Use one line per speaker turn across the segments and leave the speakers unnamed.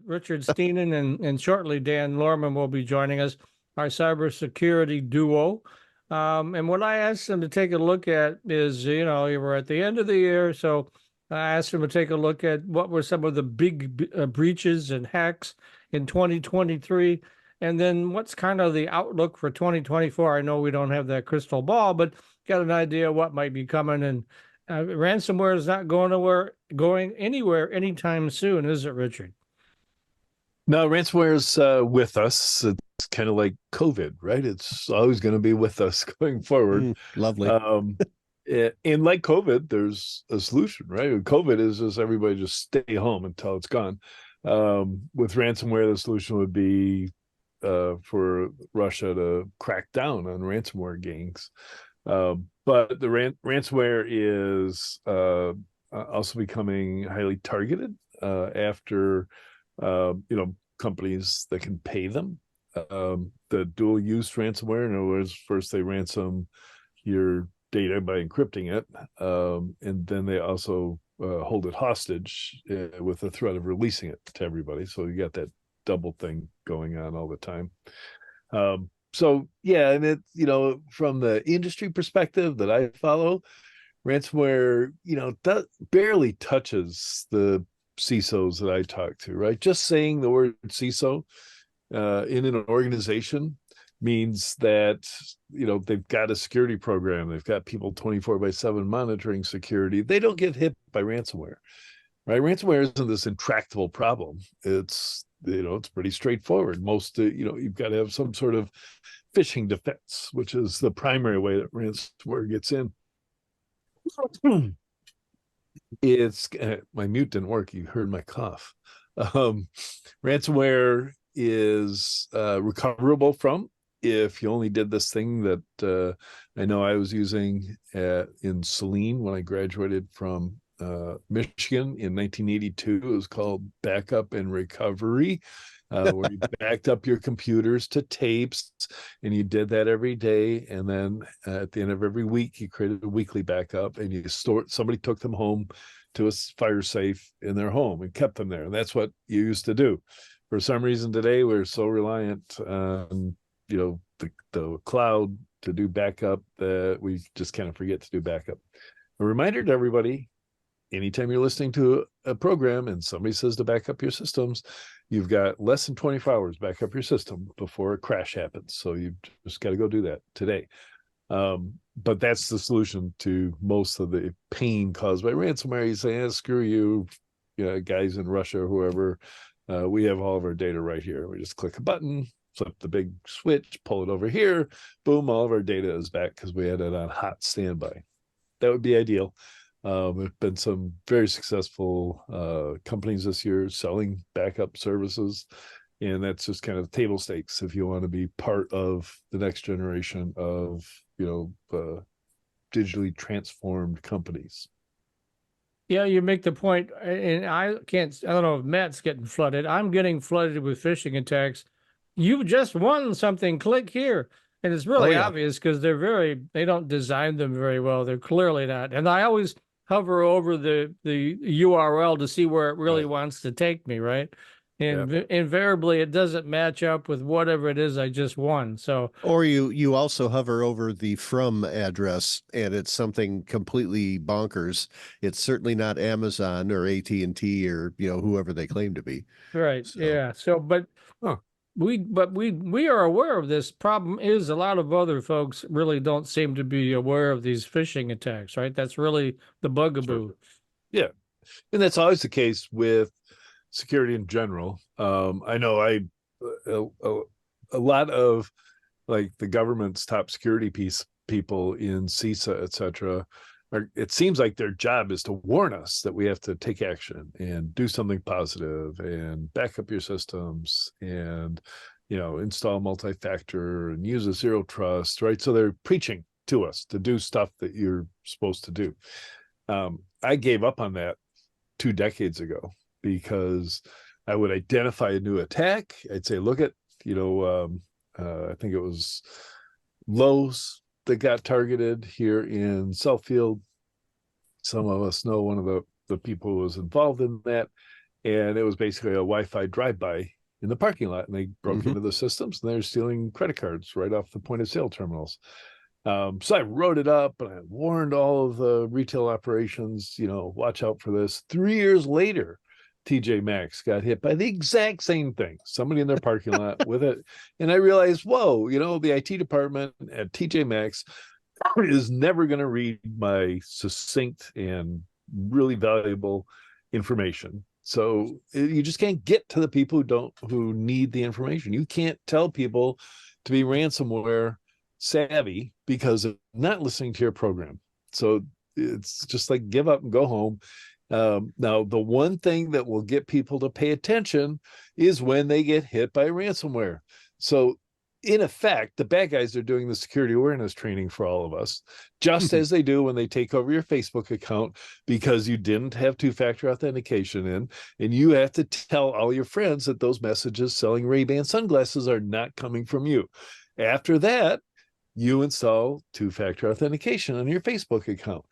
Richard Stiennon and shortly Dan Lohrmann will be joining us, our cybersecurity duo. And what I asked them to take a look at is, we're at the end of the year, so I asked them to take a look at what were some of the big breaches and hacks in 2023, and then what's kind of the outlook for 2024. I know we don't have that crystal ball, but got an idea what might be coming. And ransomware is not going anywhere anytime soon, is it, Richard?
No, ransomware is with us. It's kind of like COVID, right? It's always going to be with us going forward.
Lovely.
And like COVID, there's a solution, right? COVID is just everybody just stay home until it's gone. With ransomware, the solution would be for Russia to crack down on ransomware gangs. But the ransomware is also becoming highly targeted after companies that can pay them. The dual use ransomware, in other words, first they ransom your data by encrypting it, and then they also hold it hostage with the threat of releasing it to everybody. So you got that double thing going on all the time. So yeah, and it, from the industry perspective that I follow, ransomware, barely touches the CISOs that I talk to, right? Just saying the word CISO in an organization means that, they've got a security program. They've got people 24/7 monitoring security. They don't get hit by ransomware, right? Ransomware isn't this intractable problem. It's, it's pretty straightforward. Most, you've got to have some sort of phishing defense, which is the primary way that ransomware gets in. It's my mute didn't work. You heard my cough. Ransomware is recoverable from if you only did this thing that I know I was using in Saline when I graduated from Michigan in 1982. It was called backup and recovery, where you backed up your computers to tapes, and you did that every day. And then at the end of every week, you created a weekly backup, and you somebody took them home to a fire safe in their home and kept them there. And that's what you used to do. For some reason today, we're so reliant on, the cloud to do backup that we just kind of forget to do backup. A reminder to everybody, anytime you're listening to a program and somebody says to back up your systems, you've got less than 24 hours back up your system before a crash happens. So you've just got to go do that today. But that's the solution to most of the pain caused by ransomware. You say, screw you, guys in Russia or whoever. We have all of our data right here. We just click a button, flip the big switch, pull it over here, boom, all of our data is back because we had it on hot standby. That would be ideal. There have been some very successful companies this year selling backup services, and that's just kind of table stakes if you want to be part of the next generation of digitally transformed companies.
Yeah, you make the point, and I don't know if Matt's getting flooded. I'm getting flooded with phishing attacks. You just won something, click here. And it's really obvious because they don't design them very well. They're clearly not. And I always hover over the URL to see where it really wants to take me, right? And invariably, it doesn't match up with whatever it is I just won. So,
or you also hover over the from address, and it's something completely bonkers. It's certainly not Amazon or AT&T or whoever they claim to be.
Right. So. Yeah. So, but we are aware of this. Problem is, a lot of other folks really don't seem to be aware of these phishing attacks. Right. That's really the bugaboo.
Sure. Yeah, and that's always the case with security in general. I know a lot of like the government's top security people in CISA, etc. It seems like their job is to warn us that we have to take action and do something positive and back up your systems and install multi-factor and use a zero trust, right? So they're preaching to us to do stuff that you're supposed to do. I gave up on that 2 decades ago, because I would identify a new attack. I'd say, look at, I think it was Lowe's that got targeted here in Southfield. Some of us know one of the people who was involved in that. and it was basically a Wi-Fi drive-by in the parking lot, and they broke
Mhm.
into the systems, and they're stealing credit cards right off the point of sale terminals. So I wrote it up and I warned all of the retail operations, watch out for this. 3 years later, TJ Maxx got hit by the exact same thing. Somebody in their parking lot with it. And I realized, whoa, the IT department at TJ Maxx is never going to read my succinct and really valuable information. So you just can't get to the people who need the information. You can't tell people to be ransomware savvy because of not listening to your program. So it's just like give up and go home. Now, the one thing that will get people to pay attention is when they get hit by ransomware. So in effect, the bad guys are doing the security awareness training for all of us, just as they do when they take over your Facebook account because you didn't have two-factor authentication in, and you have to tell all your friends that those messages selling Ray-Ban sunglasses are not coming from you. After that, you install two-factor authentication on your Facebook account.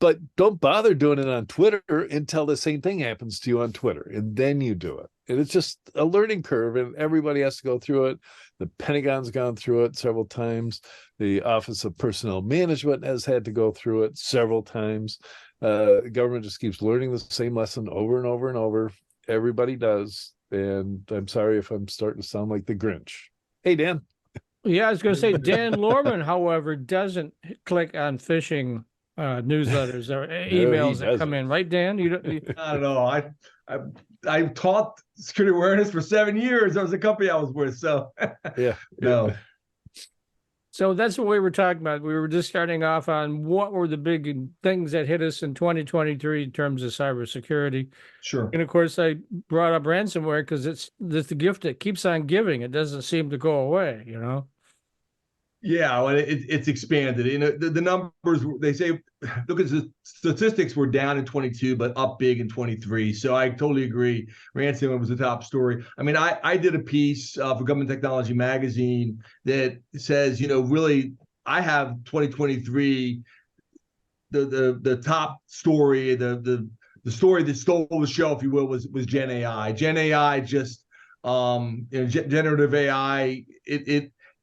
But don't bother doing it on Twitter until the same thing happens to you on Twitter, and then you do it. And it's just a learning curve, and everybody has to go through it. The Pentagon's gone through it several times. The Office of Personnel Management has had to go through it several times. The government just keeps learning the same lesson over and over and over. Everybody does. And I'm sorry if I'm starting to sound like the Grinch. Hey, Dan.
Yeah, I was going to say Dan Lohrmann, however, doesn't click on phishing newsletters or emails that come in, right, Dan?
I don't know. I taught security awareness for 7 years. That was the company I was with. So
yeah,
no.
So that's what we were talking about. We were just starting off on what were the big things that hit us in 2023 in terms of cybersecurity.
Sure.
And of course, I brought up ransomware because it's the gift that keeps on giving. It doesn't seem to go away,
Yeah, well, it's expanded. The numbers, they say, look at the statistics were down in 22, but up big in 23. So I totally agree. Ransomware was the top story. I mean, I did a piece for Government Technology Magazine that says, really, I have 2023, the top story, the story that stole the show, if you will, was Gen AI. Gen AI just, generative AI,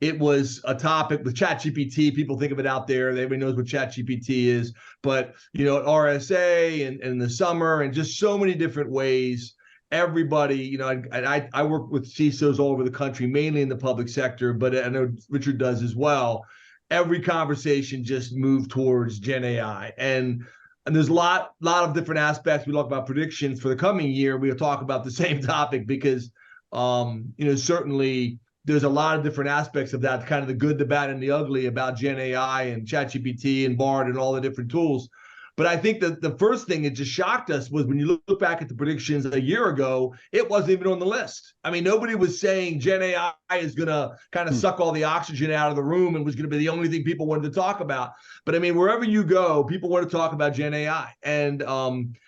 it was a topic with ChatGPT. People think of it out there. Everybody knows what ChatGPT is. But, at RSA and in the summer and just so many different ways, everybody, I work with CISOs all over the country, mainly in the public sector, but I know Richard does as well. Every conversation just moved towards Gen AI. And there's a lot of different aspects. We talk about predictions for the coming year. We'll talk about the same topic because, certainly, there's a lot of different aspects of that, kind of the good, the bad, and the ugly about Gen AI and ChatGPT and Bard and all the different tools. But I think that the first thing that just shocked us was when you look back at the predictions a year ago, it wasn't even on the list. I mean, nobody was saying Gen AI is going to kind of suck all the oxygen out of the room and was going to be the only thing people wanted to talk about. But I mean, wherever you go, people want to talk about Gen AI. And, and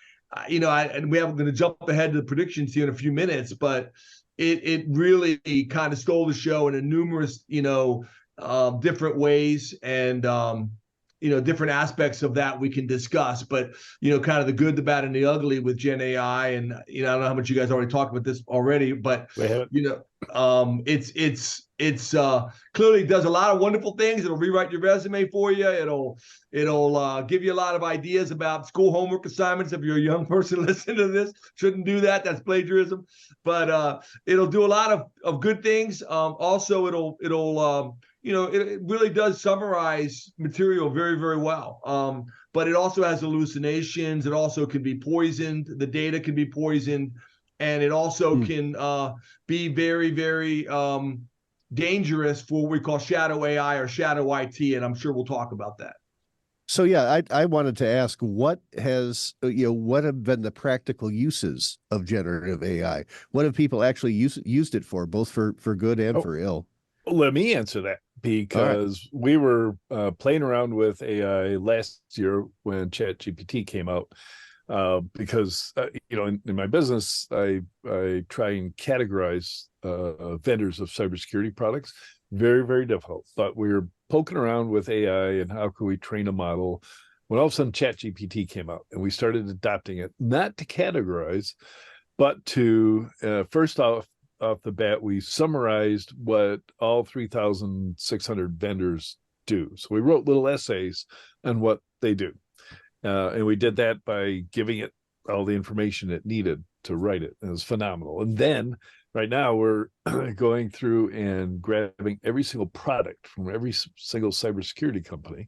we are going to jump ahead to the predictions here in a few minutes, but it really kind of stole the show in a numerous, different ways and, different aspects of that we can discuss. But, kind of the good, the bad, and the ugly with Gen AI. And, I don't know how much you guys already talked about this already, but, it's clearly does a lot of wonderful things. It'll rewrite your resume for you. It'll give you a lot of ideas about school homework assignments. If you're a young person listening to this, shouldn't do that. That's plagiarism. But it'll do a lot of good things. Also, it really does summarize material very, very well. But it also has hallucinations. It also can be poisoned. The data can be poisoned. And it also can be very, very dangerous for what we call shadow AI or shadow IT. And I'm sure we'll talk about that.
So, yeah, I wanted to ask what have been the practical uses of generative AI? What have people actually used it for, both for good and for ill?
Let me answer that because we were playing around with AI last year when ChatGPT came out. Because in my business, I try and categorize vendors of cybersecurity products. Very, very difficult. But we were poking around with AI and how can we train a model when all of a sudden ChatGPT came out and we started adopting it, not to categorize, But to first off the bat, we summarized what all 3,600 vendors do. So we wrote little essays on what they do. And we did that by giving it all the information it needed to write it. It was phenomenal. And then right now we're going through and grabbing every single product from every single cybersecurity company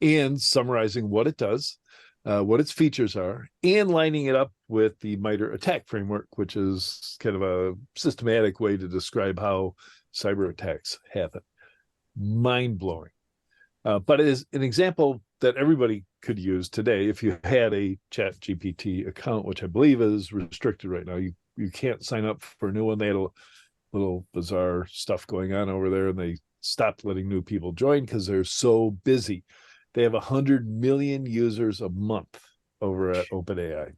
and summarizing what it does, what its features are, and lining it up with the MITRE ATT&CK framework, which is kind of a systematic way to describe how cyber attacks happen. Mind-blowing. But it is an example that everybody could use today. If you had a ChatGPT account, which I believe is restricted right now, you can't sign up for a new one. They had a little bizarre stuff going on over there, and they stopped letting new people join because they're so busy. They have 100 million users a month over at OpenAI.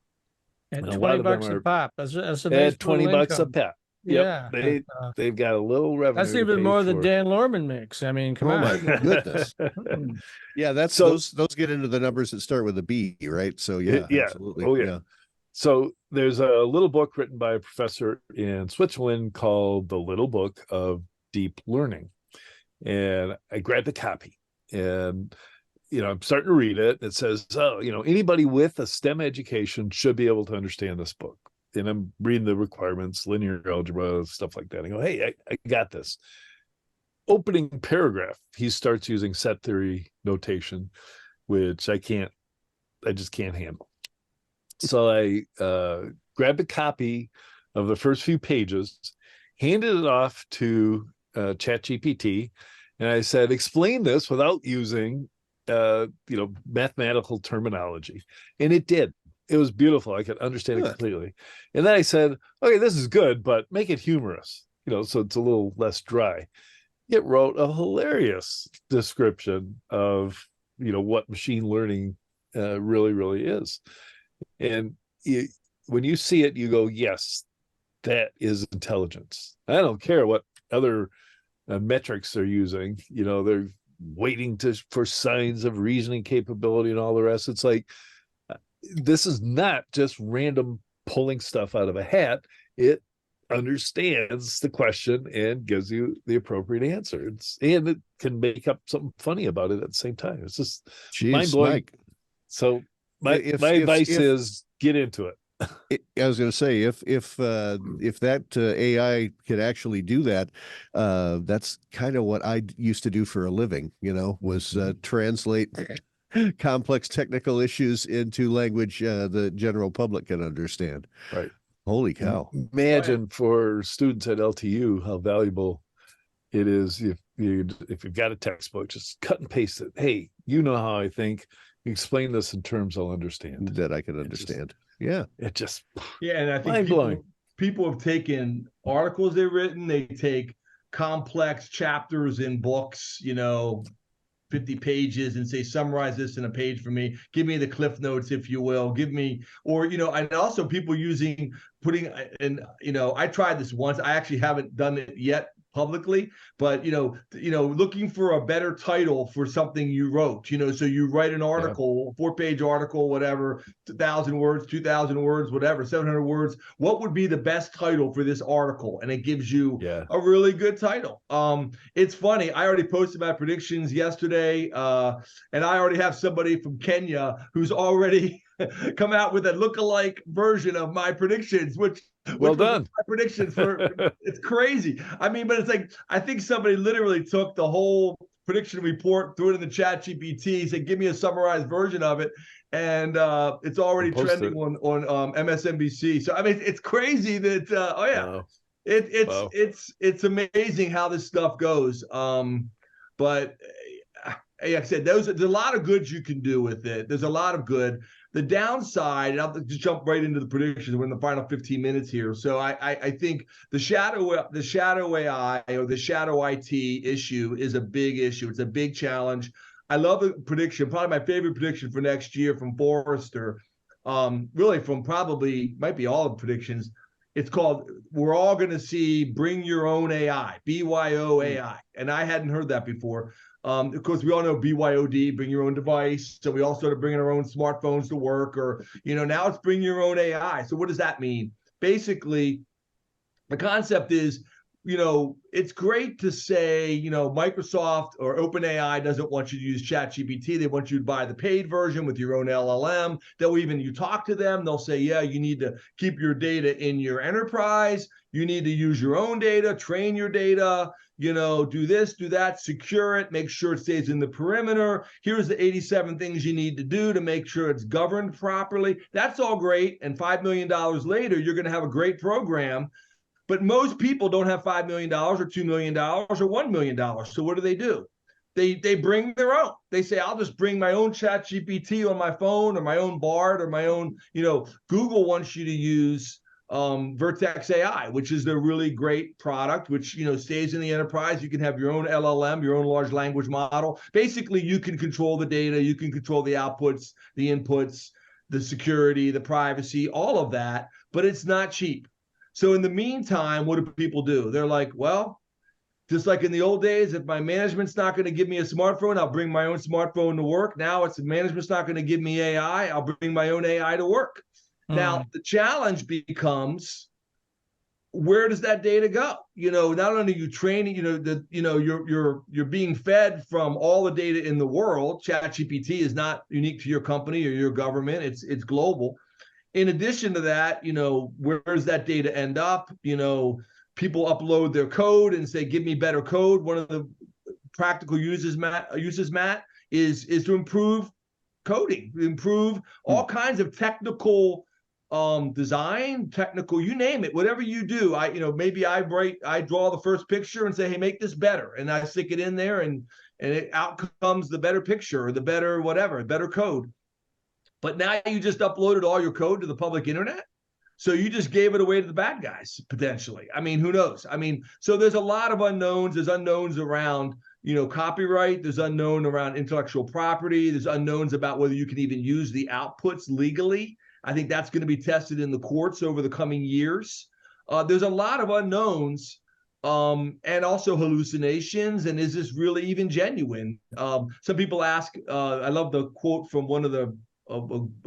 At
And
$20 a pop. That's a nice
at $20 a
income.
pop.
Yeah.
Yep. They've got a little revenue.
That's even more than Dan Lohrmann makes. I mean, come
Oh
on.
my goodness. Yeah, that's
So-
those get into the numbers that start with a B, right? So yeah,
Yeah.
absolutely.
Oh, yeah. So there's a little book written by a professor in Switzerland called The Little Book of Deep Learning. And I grabbed a copy and, I'm starting to read it. It says, anybody with a STEM education should be able to understand this book. And I'm reading the requirements, linear algebra, stuff like that. I go, hey, I got this. Opening paragraph, he starts using set theory notation, which I just can't handle. So I grabbed a copy of the first few pages, handed it off to ChatGPT, and I said, explain this without using mathematical terminology. And it did. It was beautiful. I could understand it completely. And then I said, okay, this is good, but make it humorous, so it's a little less dry. It wrote a hilarious description of, what machine learning really, really is. And when you see it, you go, yes, that is intelligence. I don't care what other metrics they're using. They're waiting for signs of reasoning capability and all the rest. It's like, this is not just random pulling stuff out of a hat. It understands the question and gives you the appropriate answer. And it can make up something funny about it at the same time. It's just mind-blowing.
Mike.
So my advice is get into it.
I was going to say, if that AI could actually do that, that's kind of what I used to do for a living, was translate complex technical issues into language the general public can understand.
Right.
Holy cow.
Imagine for students at LTU how valuable it is if you've got a textbook, just cut and paste it. Hey, how I think. Explain this in terms I'll understand.
That I can understand.
And I think
mind-blowing. People have taken articles they've written, they take complex chapters in books, 50 pages, and say, summarize this in a page for me. Give me the cliff notes, if you will. Give me, and also people I tried this once. I actually haven't done it yet publicly, but looking for a better title for something you wrote, so you write an article, 4-page article, whatever, 1,000 words, 2,000 words, whatever, 700 words. What would be the best title for this article? And it gives you a really good title. It's funny. I already posted my predictions yesterday, and I already have somebody from Kenya who's already come out with a lookalike version of my predictions, which
well done.
My predictions for it's crazy. I mean, but it's like, I think somebody literally took the whole prediction report, threw it in the ChatGPT, said, give me a summarized version of it. And it's already trending on MSNBC. So, I mean, it's crazy that, wow. It's amazing how this stuff goes. But like I said, there's a lot of good you can do with it. There's a lot of good. The downside, and I'll just jump right into the predictions. We're in the final 15 minutes here. So I think the shadow AI or the shadow IT issue is a big issue. It's a big challenge. I love the prediction. Probably my favorite prediction for next year from Forrester. Really from probably might be all the predictions. It's called, we're all going to see bring your own AI, BYO AI. And I hadn't heard that before. Of course, we all know BYOD, bring your own device. So we all started bringing our own smartphones to work, or, now it's bring your own AI. So what does that mean? basically the concept is, it's great to say, Microsoft or OpenAI doesn't want you to use ChatGPT. They want you to buy the paid version with your own LLM. You talk to them, they'll say, yeah, you need to keep your data in your enterprise. You need to use your own data, train your data, do this, do that, secure it, make sure it stays in the perimeter. Here's the 87 things you need to do to make sure it's governed properly. That's all great. And $5 million later, you're going to have a great program. But most people don't have $5 million or $2 million or $1 million. So what do? They bring their own. They say, I'll just bring my own ChatGPT on my phone or my own Bard or my own, Google wants you to use Vertex AI, which is a really great product, which, stays in the enterprise. You can have your own LLM, your own large language model. Basically, you can control the data. You can control the outputs, the inputs, the security, the privacy, all of that. But it's not cheap. So in the meantime, what do people do? They're like, well, just like in the old days, if my management's not going to give me a smartphone, I'll bring my own smartphone to work. Now it's management's not going to give me AI, I'll bring my own AI to work. Now, the challenge becomes, where does that data go? Not only are you training, you're being fed from all the data in the world. ChatGPT is not unique to your company or your government. It's global. In addition to that, where does that data end up? People upload their code and say, give me better code. One of the practical uses, Matt, is to improve coding, improve all kinds of technical design, technical, you name it, whatever you do. Maybe I draw the first picture and say, hey, make this better. And I stick it in there and out comes the better picture or the better whatever, better code. But now you just uploaded all your code to the public internet. So you just gave it away to the bad guys, potentially. Who knows? So there's a lot of unknowns. There's unknowns around, copyright. There's unknown around intellectual property. There's unknowns about whether you can even use the outputs legally. I think that's going to be tested in the courts over the coming years. There's a lot of unknowns and also hallucinations. And is this really even genuine? Some people ask, I love the quote from one of a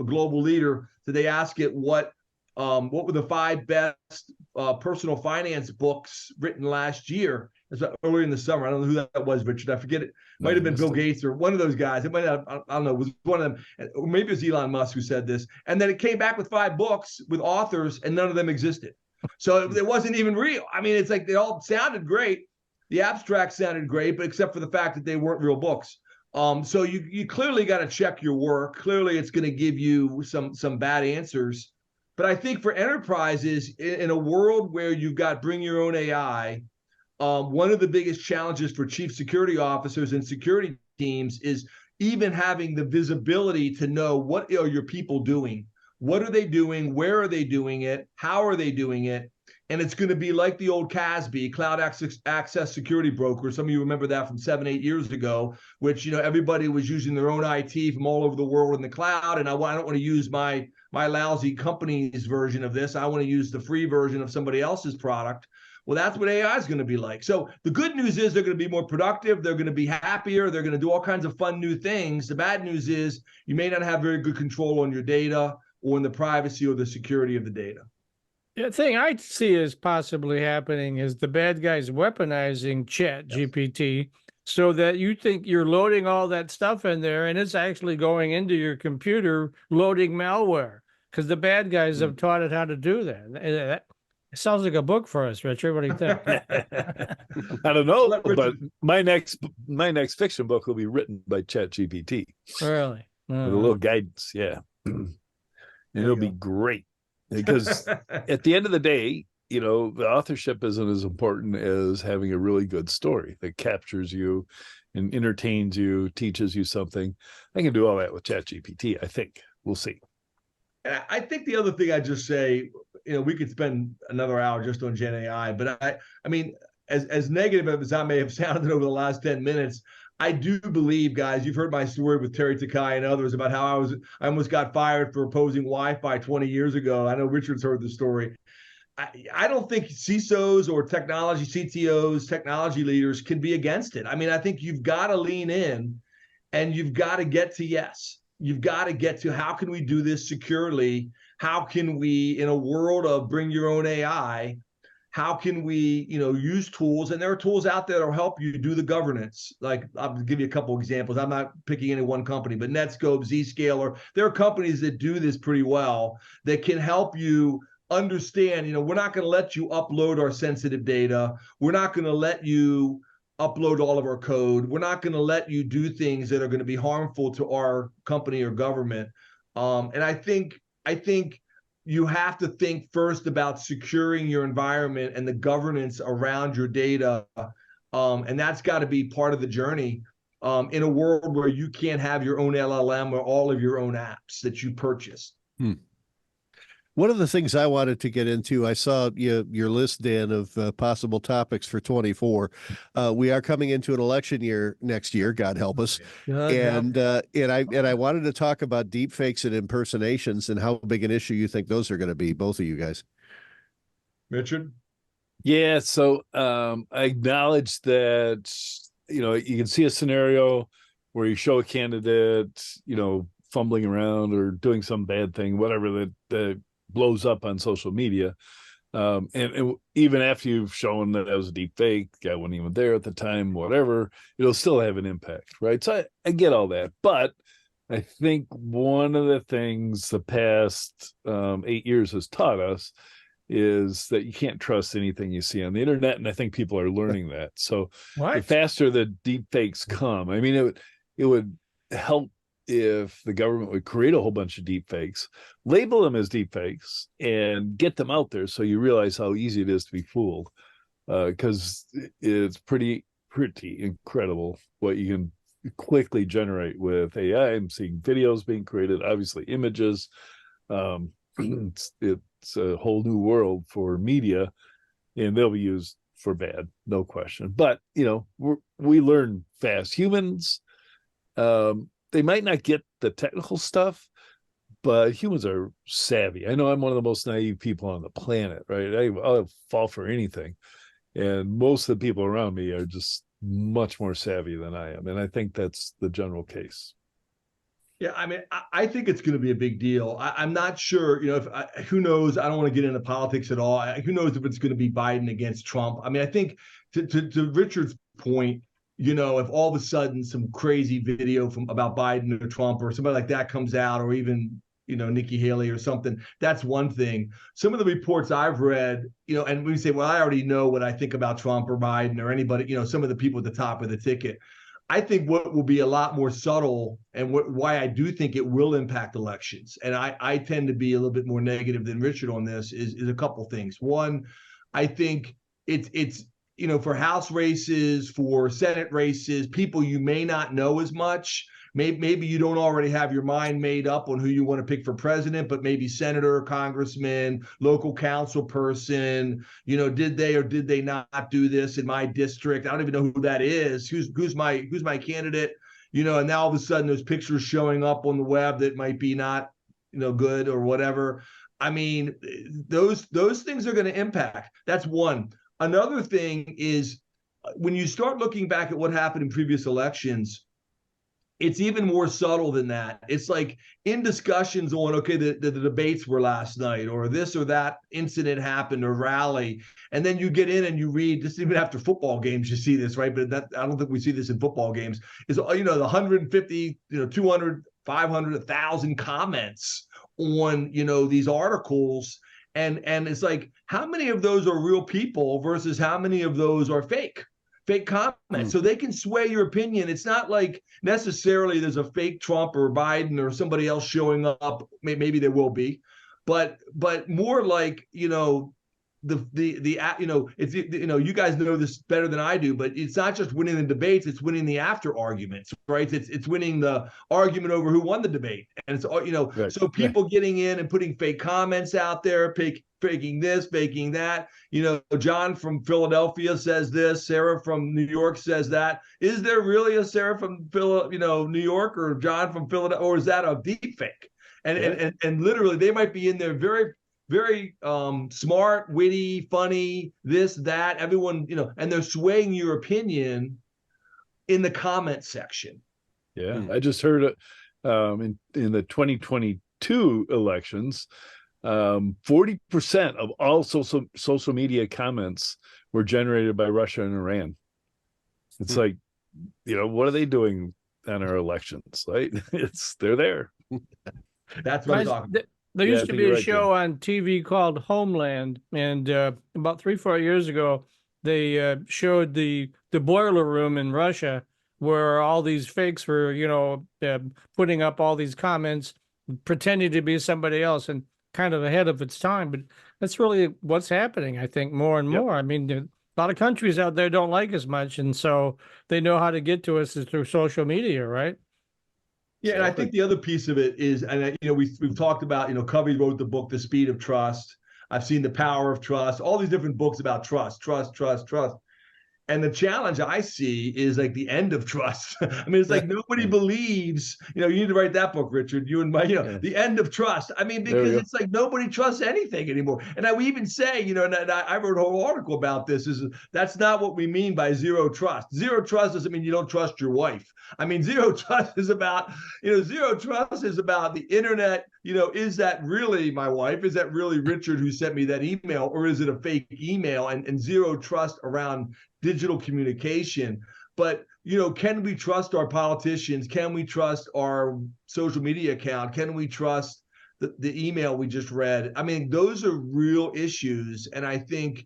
global leader. So they ask it, what were the 5 best personal finance books written last year? It was earlier in the summer. I don't know who that was, Richard. I forget it. Might have been Bill Gates or one of those guys. It might have, I don't know, it was one of them. Or maybe it was Elon Musk who said this. And then it came back with 5 books with authors and none of them existed. So it wasn't even real. It's like they all sounded great. The abstract sounded great, but except for the fact that they weren't real books. So you clearly got to check your work. Clearly, it's going to give you some bad answers. But I think for enterprises, in a world where you've got bring your own AI, one of the biggest challenges for chief security officers and security teams is even having the visibility to know, what are your people doing? What are they doing? Where are they doing it? How are they doing it? And it's going to be like the old CASB, Cloud Access Security Broker. Some of you remember that from 7-8 years ago, which, everybody was using their own IT from all over the world in the cloud. And I don't want to use my lousy company's version of this. I want to use the free version of somebody else's product. Well, that's what AI is going to be like. So the good news is they're going to be more productive. They're going to be happier. They're going to do all kinds of fun new things. The bad news is you may not have very good control on your data or in the privacy or the security of the data.
The thing I see is possibly happening is the bad guys weaponizing ChatGPT so that you think you're loading all that stuff in there and it's actually going into your computer loading malware because the bad guys have taught it how to do that. It sounds like a book for us, Richard. What do you think?
I don't know, but my next fiction book will be written by ChatGPT.
Really?
With a little guidance, yeah. And it'll be great. Because at the end of the day, the authorship isn't as important as having a really good story that captures you and entertains you, teaches you something. I can do all that with ChatGPT, I think. We'll see.
I think the other thing I'd just say, we could spend another hour just on Gen AI, but I mean, as negative as I may have sounded over the last 10 minutes, I do believe, guys, you've heard my story with Terry Takai and others about how I almost got fired for opposing Wi-Fi 20 years ago. I know Richard's heard the story. I don't think CISOs or technology CTOs, technology leaders can be against it. I think you've got to lean in and you've got to get to yes. You've got to get to how can we do this securely how can we, in a world of bring your own AI, how can we, use tools? And there are tools out there that'll help you do the governance. Like, I'll give you a couple examples. I'm not picking any one company, but Netscope, Zscaler, there are companies that do this pretty well that can help you understand, we're not going to let you upload our sensitive data. We're not going to let you upload all of our code. We're not going to let you do things that are going to be harmful to our company or government. And I think you have to think first about securing your environment and the governance around your data. And that's got to be part of the journey in a world where you can't have your own LLM or all of your own apps that you purchase.
One of the things I wanted to get into, I saw your list, Dan, of possible topics for 24. We are coming into an election year next year, God help us. And I wanted to talk about deep fakes and impersonations and how big an issue you think those are going to be, both of you guys.
Richard?
Yeah, so I acknowledge that, you can see a scenario where you show a candidate, fumbling around or doing some bad thing, whatever that blows up on social media. And even after you've shown that was a deep fake, guy wasn't even there at the time, whatever, it'll still have an impact, right? So I get all that. But I think one of the things the past 8 years has taught us is that you can't trust anything you see on the internet. And I think people are learning that. So the faster the deep fakes come, I mean, it would help if the government would create a whole bunch of deep fakes, label them as deep fakes, and get them out there so you realize how easy it is to be fooled. Because it's pretty incredible what you can quickly generate with AI. I'm seeing videos being created, obviously images. It's a whole new world for media, and they'll be used for bad, no question. But we learn fast. Humans, they might not get the technical stuff, but humans are savvy. I know I'm one of the most naive people on the planet, right? I'll fall for anything. And most of the people around me are just much more savvy than I am. And I think that's the general case.
Yeah, I mean, I think it's going to be a big deal. I'm not sure, who knows? I don't want to get into politics at all. Who knows if it's going to be Biden against Trump? I mean, I think to Richard's point, if all of a sudden some crazy video about Biden or Trump or somebody like that comes out, or even, Nikki Haley or something, that's one thing. Some of the reports I've read, and we say, well, I already know what I think about Trump or Biden or anybody, some of the people at the top of the ticket. I think what will be a lot more subtle, and why I do think it will impact elections, and I tend to be a little bit more negative than Richard on this, is a couple things. One, I think it's for House races, for Senate races, people you may not know as much. Maybe you don't already have your mind made up on who you want to pick for president, but maybe senator, congressman, local council person, did they or did they not do this in my district? I don't even know who that is. Who's my candidate? And now all of a sudden there's pictures showing up on the web that might be not, good or whatever. I mean, those things are going to impact. That's one. Another thing is when you start looking back at what happened in previous elections, it's even more subtle than that. It's like in discussions on, okay, the debates were last night, or this or that incident happened, or rally. And then you get in and you read, just even after football games, you see this, right? But I don't think we see this in football games. Is, the 150, 200, 500, 1,000 comments on, these articles. And it's like, how many of those are real people versus how many of those are fake comments? So they can sway your opinion. It's not like necessarily there's a fake Trump or Biden or somebody else showing up. Maybe there will be, but more like, it's, you guys know this better than I do, but it's not just winning the debates, it's winning the after arguments, right? It's winning the argument over who won the debate. And it's, right. So people getting in and putting fake comments out there, faking this, faking that. John from Philadelphia says this, Sarah from New York says that. Is there really a Sarah from New York, or John from Philadelphia, or is that a deep fake? And literally they might be in there very, very smart, witty, funny, this, that, everyone, and they're swaying your opinion in the comment section.
Yeah, I just heard in the 2022 elections, 40% of all social media comments were generated by Russia and Iran. It's like, what are they doing on our elections? Right? They're there.
That's what I'm talking about.
There
Yeah, I
used to
think
be
you're
a
right,
show on TV called Homeland, and about 3-4 years ago, they showed the boiler room in Russia where all these fakes were, putting up all these comments, pretending to be somebody else, and kind of ahead of its time. But that's really what's happening, I think, more and more. I mean, a lot of countries out there don't like us much, and so they know how to get to us is through social media, right?
Yeah, and I think the other piece of it is, and we've talked about, Covey wrote the book, The Speed of Trust. I've seen The Power of Trust, all these different books about trust. And the challenge I see is like the end of trust. I mean, it's like nobody believes, you need to write that book, Richard, you and my, the end of trust. I mean, because it's like nobody trusts anything anymore. And we even say, and I wrote a whole article about this, is that's not what we mean by zero trust. Zero trust doesn't mean you don't trust your wife. I mean, zero trust is about, zero trust is about the internet. Is that really my wife? Is that really Richard who sent me that email, or is it a fake email? And zero trust around digital communication. But can we trust our politicians? Can we trust our social media account? Can we trust the email we just read? I mean, those are real issues. And I think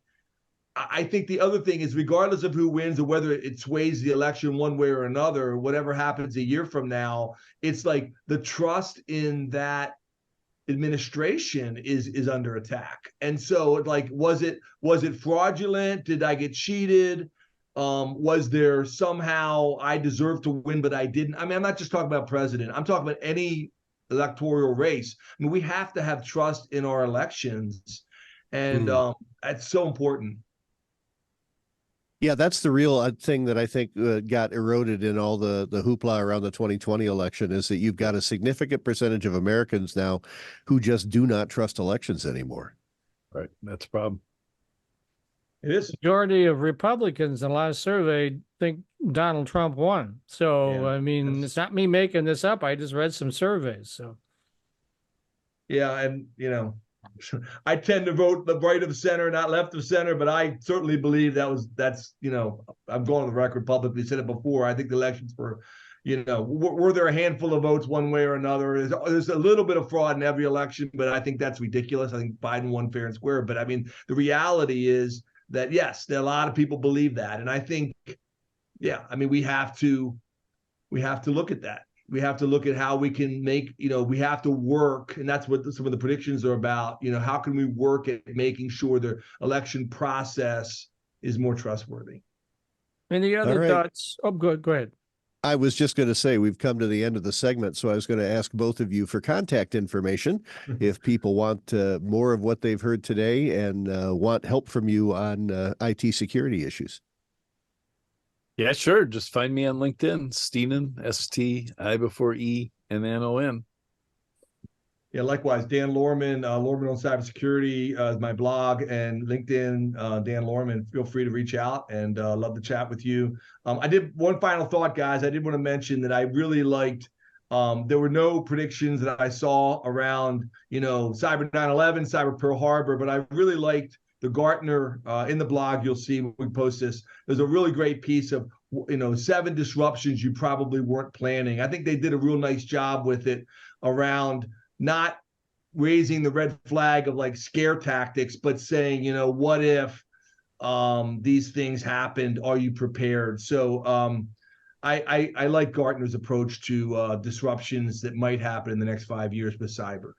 the other thing is, regardless of who wins or whether it sways the election one way or another, whatever happens a year from now, it's like the trust in that administration is under attack. And so, like, was it fraudulent? Did I get cheated? Was there somehow I deserved to win but I didn't? I mean, I'm not just talking about president. I'm talking about any electoral race. I mean, we have to have trust in our elections, and that's so important.
Yeah, that's the real thing that I think got eroded in all the hoopla around the 2020 election, is that you've got a significant percentage of Americans now who just do not trust elections anymore.
Right. That's a problem.
It is.
Majority of Republicans in the last survey think Donald Trump won. So, I mean, it's not me making this up. I just read some surveys. So,
yeah, and I tend to vote the right of center, not left of center, but I certainly believe that's I've gone on the record publicly, said it before. I think the elections were, were there a handful of votes one way or another? There's a little bit of fraud in every election, but I think that's ridiculous. I think Biden won fair and square. But I mean, the reality is that, yes, a lot of people believe that. And I think, I mean, we have to look at that. We have to look at how we can make, we have to work, and that's what some of the predictions are about. How can we work at making sure the election process is more trustworthy?
Any other thoughts? Oh, go ahead.
I was just going to say, we've come to the end of the segment, so I was going to ask both of you for contact information if people want more of what they've heard today and want help from you on IT security issues.
Yeah, sure. Just find me on LinkedIn, Stiennon, S-T-I before E-N-N-O-N.
Yeah, likewise, Dan Lohrmann, Lohrmann on Cybersecurity is my blog, and LinkedIn, Dan Lohrmann. Feel free to reach out, and love to chat with you. I did one final thought, guys. I did want to mention that I really liked, there were no predictions that I saw around, Cyber 9/11, Cyber Pearl Harbor, but I really liked the Gartner, in the blog, you'll see when we post this, there's a really great piece of, 7 disruptions you probably weren't planning. I think they did a real nice job with it around not raising the red flag of like scare tactics, but saying, what if these things happened? Are you prepared? So I like Gartner's approach to disruptions that might happen in the next 5 years with cyber.